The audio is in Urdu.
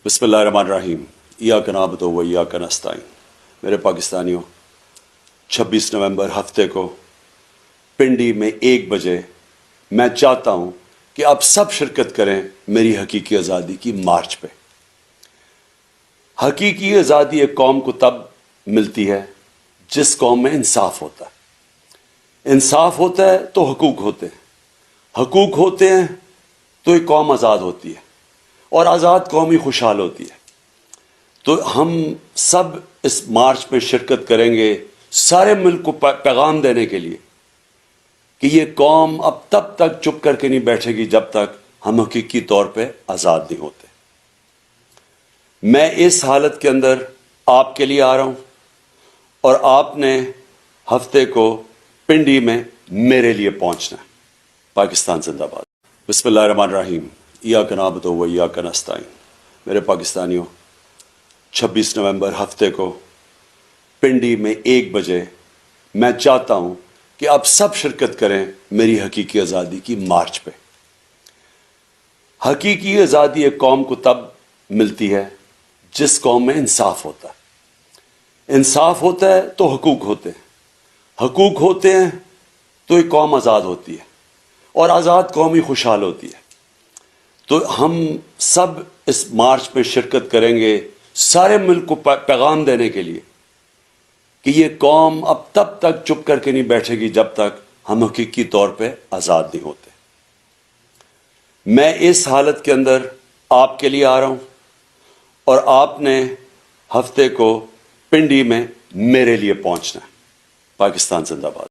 بسم اللہ الرحمن الرحیم ایاک نعبد و ایاک نستعین۔ میرے پاکستانیوں، 26 نومبر ہفتے کو پنڈی میں 1 بجے میں چاہتا ہوں کہ آپ سب شرکت کریں میری حقیقی آزادی کی مارچ پہ۔ حقیقی آزادی ایک قوم کو تب ملتی ہے جس قوم میں انصاف ہوتا ہے۔ انصاف ہوتا ہے تو حقوق ہوتے ہیں، حقوق ہوتے ہیں تو ایک قوم آزاد ہوتی ہے، اور آزاد قوم ہی خوشحال ہوتی ہے۔ تو ہم سب اس مارچ میں شرکت کریں گے سارے ملک کو پیغام دینے کے لیے کہ یہ قوم اب تب تک چپ کر کے نہیں بیٹھے گی جب تک ہم حقیقی طور پہ آزاد نہیں ہوتے۔ میں اس حالت کے اندر آپ کے لیے آ رہا ہوں، اور آپ نے ہفتے کو پنڈی میں میرے لیے پہنچنا ہے۔ پاکستان زندہ باد۔ بسم اللہ الرحمن الرحیم ایاک نعبد و ایاک نستعین۔ میرے پاکستانیوں، 26 نومبر ہفتے کو پنڈی میں 1 بجے میں چاہتا ہوں کہ آپ سب شرکت کریں میری حقیقی آزادی کی مارچ پہ۔ حقیقی آزادی ایک قوم کو تب ملتی ہے جس قوم میں انصاف ہوتا ہے۔ انصاف ہوتا ہے تو حقوق ہوتے ہیں، حقوق ہوتے ہیں تو ایک قوم آزاد ہوتی ہے، اور آزاد قوم ہی خوشحال ہوتی ہے۔ تو ہم سب اس مارچ میں شرکت کریں گے سارے ملک کو پیغام دینے کے لیے کہ یہ قوم اب تب تک چپ کر کے نہیں بیٹھے گی جب تک ہم حقیقی طور پہ آزاد نہیں ہوتے۔ میں اس حالت کے اندر آپ کے لیے آ رہا ہوں، اور آپ نے ہفتے کو پنڈی میں میرے لیے پہنچنا ہے۔ پاکستان زندہ باد۔